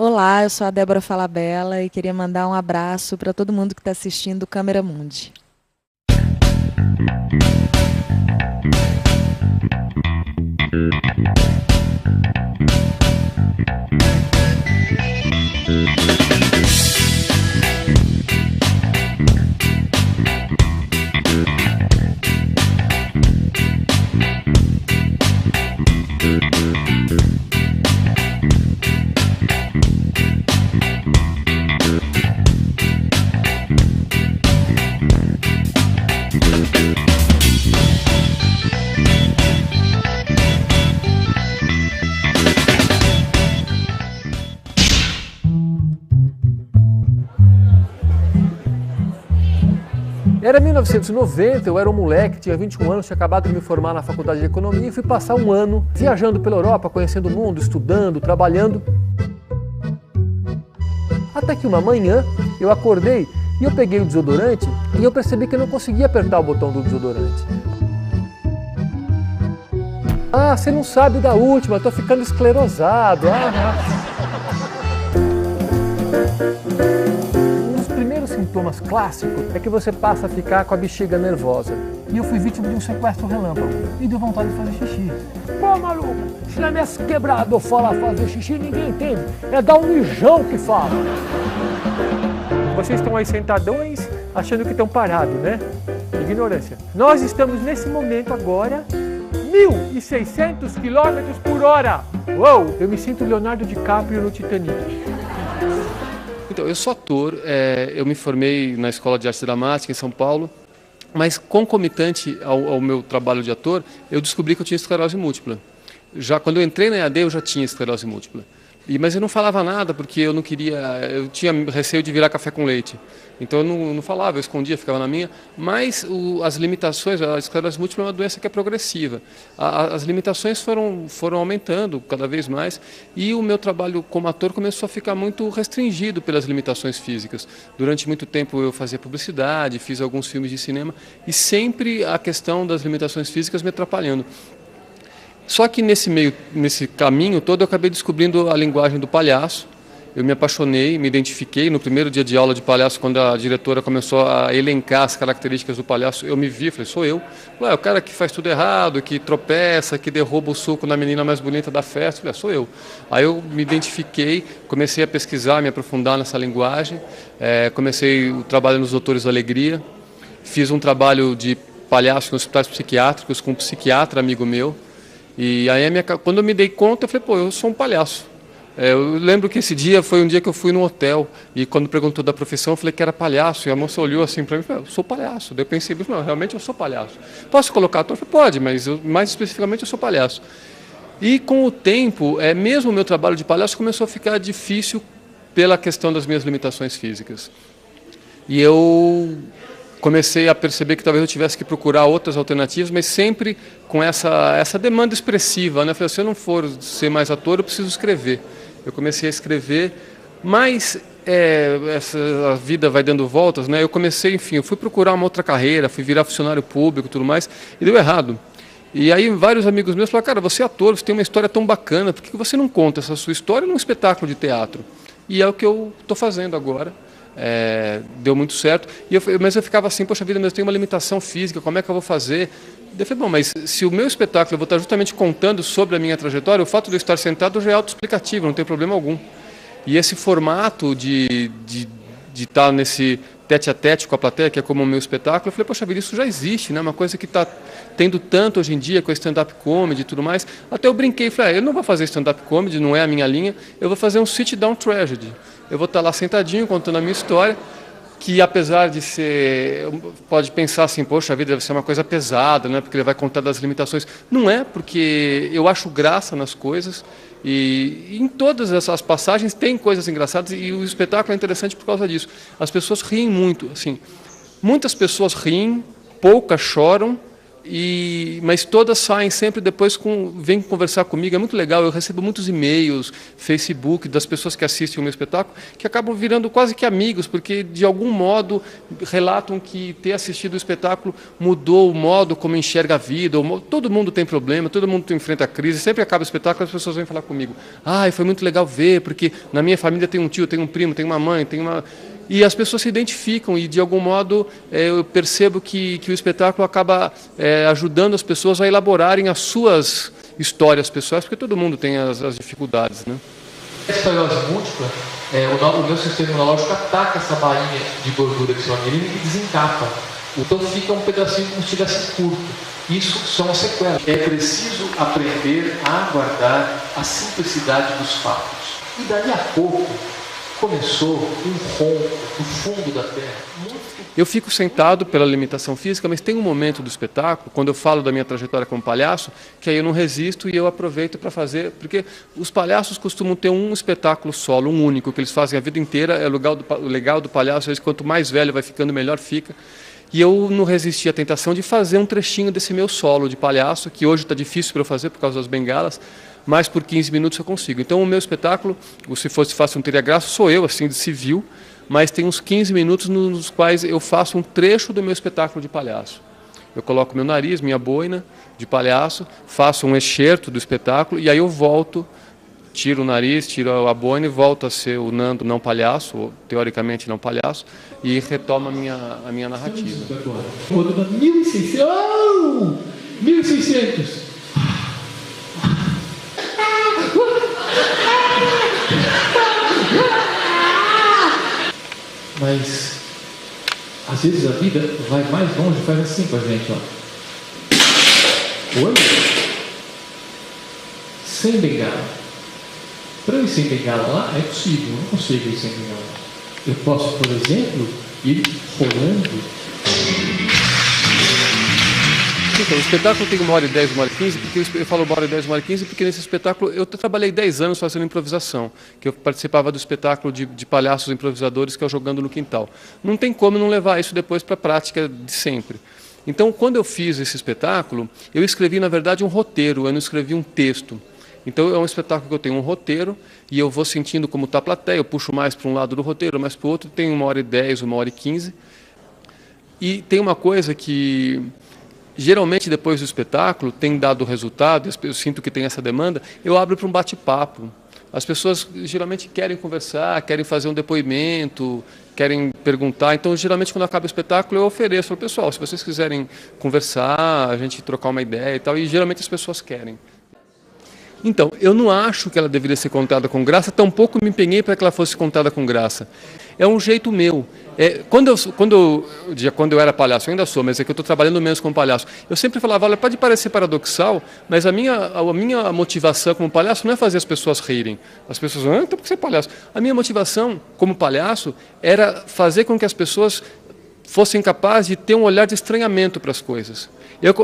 Olá, eu sou a Débora Falabella e queria mandar um abraço para todo mundo que está assistindo Câmera Mundi. Era 1990, eu era um moleque, tinha 21 anos, tinha acabado de me formar na faculdade de economia e fui passar um ano viajando pela Europa, conhecendo o mundo, estudando, trabalhando. Até que uma manhã eu acordei e eu peguei o desodorante e eu percebi que eu não conseguia apertar o botão do desodorante. Ah, você não sabe da última, eu tô ficando esclerosado. Os sintomas clássicos é que você passa a ficar com a bexiga nervosa. E eu fui vítima de um sequestro relâmpago e deu vontade de fazer xixi. Pô, maluco, se na minha quebrada eu falar fazer xixi, ninguém entende. É dar um mijão que fala. Vocês estão aí sentadões achando que estão parados, né? Ignorância. Nós estamos nesse momento agora 1.600 km por hora. Uou! Eu me sinto Leonardo DiCaprio no Titanic. Então, eu sou ator, eu me formei na Escola de Arte Dramática em São Paulo, mas concomitante ao meu trabalho de ator, eu descobri que eu tinha esclerose múltipla. Já quando eu entrei na EAD, eu já tinha esclerose múltipla. Mas eu não falava nada porque eu não queria, eu tinha receio de virar café com leite. Então eu não falava, eu escondia, ficava na minha. Mas as limitações, a esclerose múltipla é uma doença que é progressiva. As limitações foram aumentando cada vez mais e o meu trabalho como ator começou a ficar muito restringido pelas limitações físicas. Durante muito tempo eu fazia publicidade, fiz alguns filmes de cinema e sempre a questão das limitações físicas me atrapalhando. Só que nesse caminho todo eu acabei descobrindo a linguagem do palhaço. Eu me apaixonei, me identifiquei. No primeiro dia de aula de palhaço, quando a diretora começou a elencar as características do palhaço, eu me vi, falei, sou eu. Ué, o cara que faz tudo errado, que tropeça, que derruba o suco na menina mais bonita da festa, falei, sou eu. Aí eu me identifiquei, comecei a pesquisar, me aprofundar nessa linguagem, comecei o trabalho nos Doutores da Alegria, fiz um trabalho de palhaço em hospitais psiquiátricos com um psiquiatra amigo meu. E aí, quando eu me dei conta, eu falei, pô, eu sou um palhaço. Eu lembro que esse dia foi um dia que eu fui no hotel e quando perguntou da profissão, eu falei que era palhaço. E a moça olhou assim para mim e falou, eu sou palhaço. Daí eu pensei, não, realmente eu sou palhaço. Posso colocar ator? Eu falei, pode, mas mais especificamente eu sou palhaço. E com o tempo, mesmo o meu trabalho de palhaço começou a ficar difícil pela questão das minhas limitações físicas. E eu comecei a perceber que talvez eu tivesse que procurar outras alternativas, mas sempre com essa demanda expressiva, né? Eu falei, se eu não for ser mais ator, eu preciso escrever. Eu comecei a escrever, mas a vida vai dando voltas, né? Eu comecei, enfim, eu fui procurar uma outra carreira, fui virar funcionário público e tudo mais, e deu errado. E aí vários amigos meus falaram, cara, você é ator, você tem uma história tão bacana, por que você não conta essa sua história num espetáculo de teatro? E é o que eu estou fazendo agora. Deu muito certo, mas eu ficava assim, poxa vida, mas eu tenho uma limitação física, como é que eu vou fazer? Eu falei, bom, mas se o meu espetáculo eu vou estar justamente contando sobre a minha trajetória, o fato de eu estar sentado já é autoexplicativo, não tem problema algum. E esse formato de estar nesse tete-a-tete com a plateia, que é como o meu espetáculo, eu falei, poxa vida, isso já existe, né? Uma coisa que está tendo tanto hoje em dia com a stand-up comedy e tudo mais. Até eu brinquei, falei, eu não vou fazer stand-up comedy, não é a minha linha, eu vou fazer um sit-down tragedy. Eu vou estar lá sentadinho, contando a minha história, que apesar de ser, pode pensar assim, poxa, a vida deve ser uma coisa pesada, né? Porque ele vai contar das limitações. Não é, porque eu acho graça nas coisas, e em todas essas passagens tem coisas engraçadas, e o espetáculo é interessante por causa disso. As pessoas riem muito, assim, muitas pessoas riem, poucas choram, Mas todas saem sempre depois, vêm conversar comigo, é muito legal, eu recebo muitos e-mails, Facebook, das pessoas que assistem o meu espetáculo, que acabam virando quase que amigos, porque de algum modo relatam que ter assistido o espetáculo mudou o modo como enxerga a vida, todo mundo tem problema, todo mundo enfrenta crise, sempre acaba o espetáculo, as pessoas vêm falar comigo, foi muito legal ver, porque na minha família tem um tio, tem um primo, tem uma mãe, tem uma... E as pessoas se identificam e, de algum modo, eu percebo que o espetáculo acaba ajudando as pessoas a elaborarem as suas histórias pessoais, porque todo mundo tem as dificuldades, né? A esclerose múltipla, o meu sistema imunológico ataca essa bainha de gordura que se chama mielina e desencapa. Então fica um pedacinho como se estivesse curto. Isso são as sequelas. É preciso aprender a aguardar a simplicidade dos fatos. E dali a pouco, começou um ronco do fundo da terra. Eu fico sentado pela limitação física, mas tem um momento do espetáculo, quando eu falo da minha trajetória como palhaço, que aí eu não resisto e eu aproveito para fazer, porque os palhaços costumam ter um espetáculo solo, um único, que eles fazem a vida inteira. O legal do palhaço é que quanto mais velho vai ficando, melhor fica. E eu não resisti à tentação de fazer um trechinho desse meu solo de palhaço, que hoje está difícil para eu fazer por causa das bengalas, mas por 15 minutos eu consigo. Então o meu espetáculo, Se Fosse Fácil Não Teria Graça, sou eu, assim, de civil, mas tem uns 15 minutos nos quais eu faço um trecho do meu espetáculo de palhaço. Eu coloco meu nariz, minha boina de palhaço, faço um excerto do espetáculo e aí eu volto, tiro o nariz, tiro a boina e volto a ser o Nando não palhaço, ou teoricamente não palhaço, e retomo a minha narrativa. Quando dá 1.600, 1.600. Mas às vezes a vida vai mais longe, faz assim com a gente, ó. Oi? Sem bengala. Para eu ir sem bengala lá, é possível, eu não consigo ir sem bengala. Eu posso, por exemplo, ir rolando. Então, o espetáculo tem 1h10, 1h15, porque eu falo 1h10, 1h15, porque nesse espetáculo eu trabalhei 10 anos fazendo improvisação, que eu participava do espetáculo de palhaços improvisadores, que é o Jogando no Quintal. Não tem como não levar isso depois para a prática de sempre. Então, quando eu fiz esse espetáculo, eu escrevi, na verdade, um roteiro, eu não escrevi um texto. Então, é um espetáculo que eu tenho um roteiro e eu vou sentindo como está a plateia, eu puxo mais para um lado do roteiro, mais para o outro, tem 1h10, 1h15. E tem uma coisa que... Geralmente, depois do espetáculo, tem dado resultado, eu sinto que tem essa demanda, eu abro para um bate-papo. As pessoas geralmente querem conversar, querem fazer um depoimento, querem perguntar. Então, geralmente, quando acaba o espetáculo, eu ofereço ao pessoal, se vocês quiserem conversar, a gente trocar uma ideia e tal, e geralmente as pessoas querem. Então, eu não acho que ela deveria ser contada com graça, tampouco me empenhei para que ela fosse contada com graça. É um jeito meu. Quando eu era palhaço, eu ainda sou, mas é que eu estou trabalhando menos como palhaço, eu sempre falava, olha, pode parecer paradoxal, mas a minha motivação como palhaço não é fazer as pessoas rirem. As pessoas então por que você é palhaço? A minha motivação como palhaço era fazer com que as pessoas fossem capazes de ter um olhar de estranhamento para as coisas.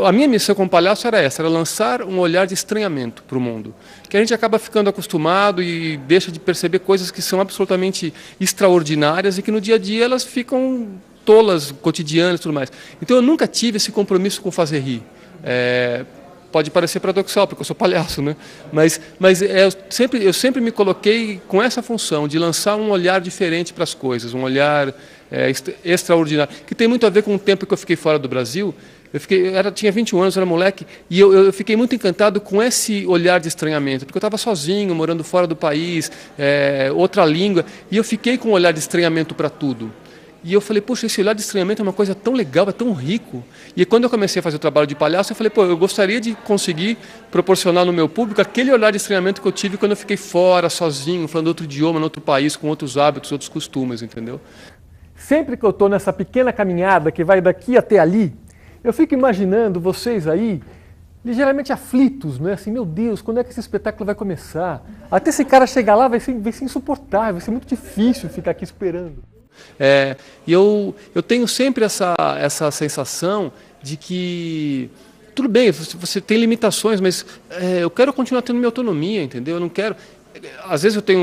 A minha missão como palhaço era essa, era lançar um olhar de estranhamento para o mundo. Que a gente acaba ficando acostumado e deixa de perceber coisas que são absolutamente extraordinárias e que no dia a dia elas ficam tolas, cotidianas e tudo mais. Então eu nunca tive esse compromisso com fazer rir. Pode parecer paradoxal, porque eu sou palhaço, né? Mas eu sempre me coloquei com essa função de lançar um olhar diferente para as coisas, um olhar extraordinário, que tem muito a ver com o tempo que eu fiquei fora do Brasil. Tinha 21 anos, era moleque, e eu fiquei muito encantado com esse olhar de estranhamento, porque eu estava sozinho, morando fora do país, outra língua, e eu fiquei com um olhar de estranhamento para tudo. E eu falei, poxa, esse olhar de estranhamento é uma coisa tão legal, é tão rico. E quando eu comecei a fazer o trabalho de palhaço, eu falei, eu gostaria de conseguir proporcionar no meu público aquele olhar de estranhamento que eu tive quando eu fiquei fora, sozinho, falando outro idioma, em outro país, com outros hábitos, outros costumes, entendeu? Sempre que eu estou nessa pequena caminhada que vai daqui até ali, eu fico imaginando vocês aí, ligeiramente aflitos, né? Assim, meu Deus, quando é que esse espetáculo vai começar? Até esse cara chegar lá vai ser insuportável, vai ser muito difícil ficar aqui esperando. E eu tenho sempre essa sensação de que, tudo bem, você tem limitações, mas eu quero continuar tendo minha autonomia, entendeu? Eu não quero... às vezes eu tenho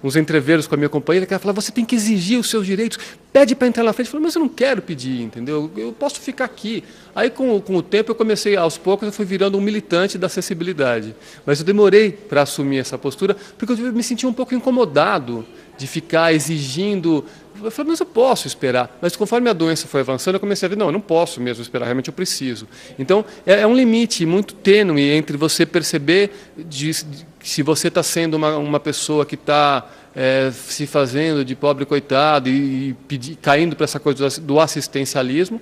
uns entreveros com a minha companheira que ela fala, você tem que exigir os seus direitos, pede para entrar na frente. Eu falo, mas eu não quero pedir, entendeu? Eu posso ficar aqui. Aí, com o tempo, eu comecei, aos poucos, eu fui virando um militante da acessibilidade. Mas eu demorei para assumir essa postura, porque eu me sentia um pouco incomodado de ficar exigindo. Eu falei, mas eu posso esperar. Mas conforme a doença foi avançando, eu comecei a ver, não, eu não posso mesmo esperar, realmente eu preciso. Então, é um limite muito tênue entre você perceber se você está sendo uma pessoa que está se fazendo de pobre coitado e caindo para essa coisa do assistencialismo.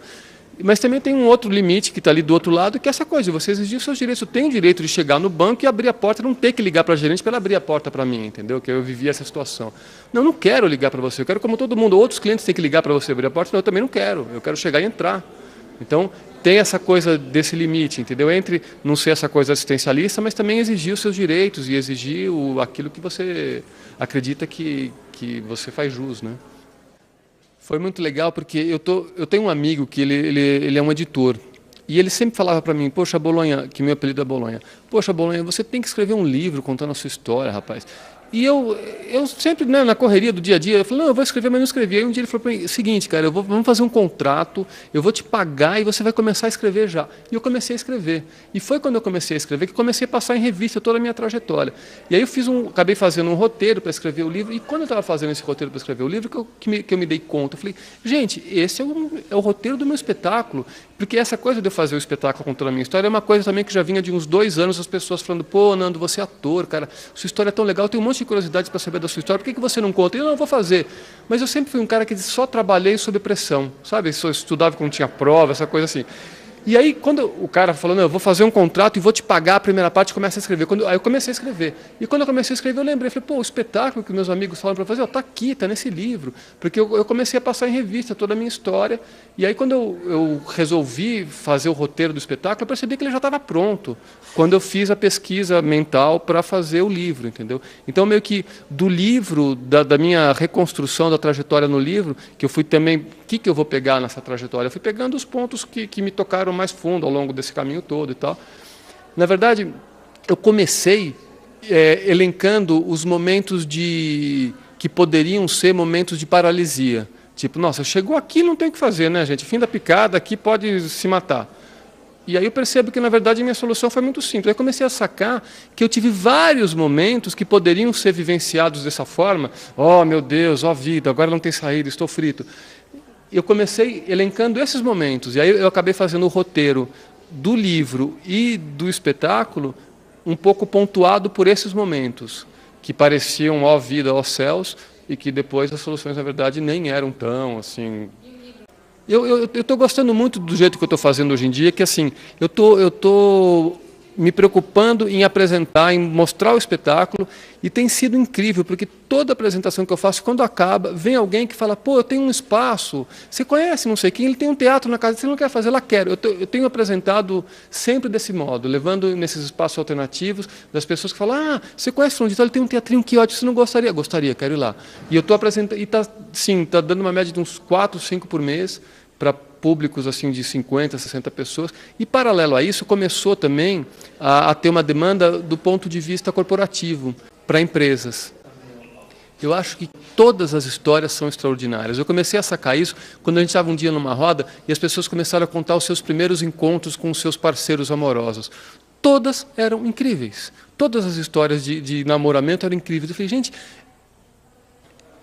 Mas também tem um outro limite que está ali do outro lado, que é essa coisa de você exigir os seus direitos. Eu tenho o direito de chegar no banco e abrir a porta, não ter que ligar para a gerente para ela abrir a porta para mim, entendeu? Que eu vivi essa situação. Não quero ligar para você, eu quero como todo mundo. Outros clientes têm que ligar para você abrir a porta, não, eu também não quero. Eu quero chegar e entrar. Então, tem essa coisa desse limite, entendeu? Entre não ser essa coisa assistencialista, mas também exigir os seus direitos e exigir aquilo que você acredita que você faz jus, né? Foi muito legal porque eu tenho um amigo que ele é um editor e ele sempre falava para mim, poxa, Bolonha, que meu apelido é Bolonha, poxa, Bolonha, você tem que escrever um livro contando a sua história, rapaz. E eu sempre, né, na correria do dia a dia, eu falei, não, eu vou escrever, mas não escrevi. Aí um dia ele falou para mim, seguinte, cara, vamos fazer um contrato, eu vou te pagar e você vai começar a escrever já. E eu comecei a escrever. E foi quando eu comecei a escrever que comecei a passar em revista toda a minha trajetória. E aí eu acabei fazendo um roteiro para escrever o livro, e quando eu estava fazendo esse roteiro para escrever o livro, que eu me dei conta, eu falei, gente, esse é o roteiro do meu espetáculo, porque essa coisa de eu fazer o espetáculo contando a minha história é uma coisa também que já vinha de uns 2 anos, as pessoas falando, pô, Nando, você é ator, cara, sua história é tão legal, tem um monte de curiosidades para saber da sua história, por que você não conta? Eu não vou fazer. Mas eu sempre fui um cara que só trabalhei sob pressão, sabe? Só estudava quando tinha prova, essa coisa assim. E aí, quando o cara falou, não, eu vou fazer um contrato e vou te pagar a primeira parte, e começa a escrever. Aí eu comecei a escrever. E quando eu comecei a escrever, eu lembrei, falei, pô, o espetáculo que meus amigos falaram para fazer, está aqui, está nesse livro. Porque eu comecei a passar em revista toda a minha história. E aí, quando eu resolvi fazer o roteiro do espetáculo, eu percebi que ele já estava pronto. Quando eu fiz a pesquisa mental para fazer o livro, entendeu? Então, meio que do livro, da minha reconstrução da trajetória no livro, que eu fui também, o que eu vou pegar nessa trajetória? Eu fui pegando os pontos que me tocaram mais fundo ao longo desse caminho todo e tal. Na verdade, eu comecei elencando os momentos que poderiam ser momentos de paralisia. Tipo, nossa, chegou aqui, não tem o que fazer, né, gente? Fim da picada, aqui pode se matar. E aí eu percebo que, na verdade, a minha solução foi muito simples. Aí eu comecei a sacar que eu tive vários momentos que poderiam ser vivenciados dessa forma. Oh, meu Deus, ó vida, agora não tem saída, estou frito. Eu comecei elencando esses momentos. E aí eu acabei fazendo o roteiro do livro e do espetáculo um pouco pontuado por esses momentos, que pareciam ó vida, ó céus, e que depois as soluções, na verdade, nem eram tão assim. Eu estou gostando muito do jeito que eu estou fazendo hoje em dia, que assim, eu tô me preocupando em apresentar, em mostrar o espetáculo, e tem sido incrível, porque toda apresentação que eu faço, quando acaba, vem alguém que fala, pô, eu tenho um espaço, você conhece não sei quem, ele tem um teatro na casa, você não quer fazer? Lá quero. Eu tenho apresentado sempre desse modo, levando nesses espaços alternativos, das pessoas que falam, ah, você conhece onde ele tem um teatrinho que ótimo, você não gostaria? Gostaria, quero ir lá. E eu estou apresentando, e está dando uma média de uns 4, 5 por mês, para públicos assim de 50, 60 pessoas. E, paralelo a isso, começou também a ter uma demanda do ponto de vista corporativo, para empresas. Eu acho que todas as histórias são extraordinárias. Eu comecei a sacar isso quando a gente estava um dia numa roda e as pessoas começaram a contar os seus primeiros encontros com os seus parceiros amorosos. Todas eram incríveis. Todas as histórias de namoramento eram incríveis. Eu falei, gente,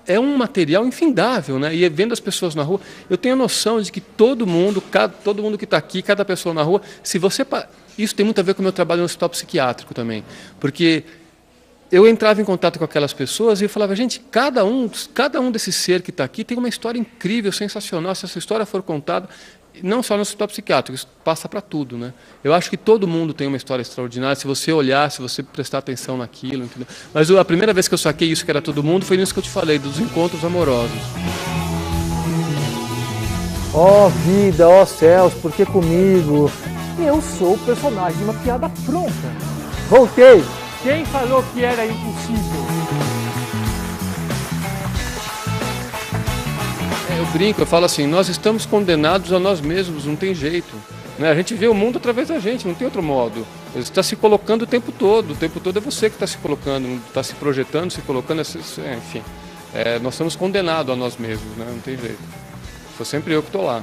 é um material infindável, né? E vendo as pessoas na rua, eu tenho a noção de que todo mundo que está aqui, cada pessoa na rua, se você... Isso tem muito a ver com o meu trabalho no hospital psiquiátrico também, porque eu entrava em contato com aquelas pessoas e eu falava, gente, cada um desse ser que está aqui tem uma história incrível, sensacional. Se essa história for contada, não só no hospital psiquiátrico, isso passa para tudo, né? Eu acho que todo mundo tem uma história extraordinária, se você olhar, se você prestar atenção naquilo, entendeu? Mas a primeira vez que eu saquei isso, que era todo mundo, foi nisso que eu te falei, dos encontros amorosos. Ó vida, ó céus, por que comigo? Eu sou o personagem de uma piada pronta. Voltei! Quem falou que era impossível? Eu brinco, eu falo assim, nós estamos condenados a nós mesmos, não tem jeito. Né? A gente vê o mundo através da gente, não tem outro modo. Você está se colocando o tempo todo é você que está se colocando, está se projetando, se colocando, enfim. Nós estamos condenados a nós mesmos, né? Não tem jeito. Sou sempre eu que estou lá.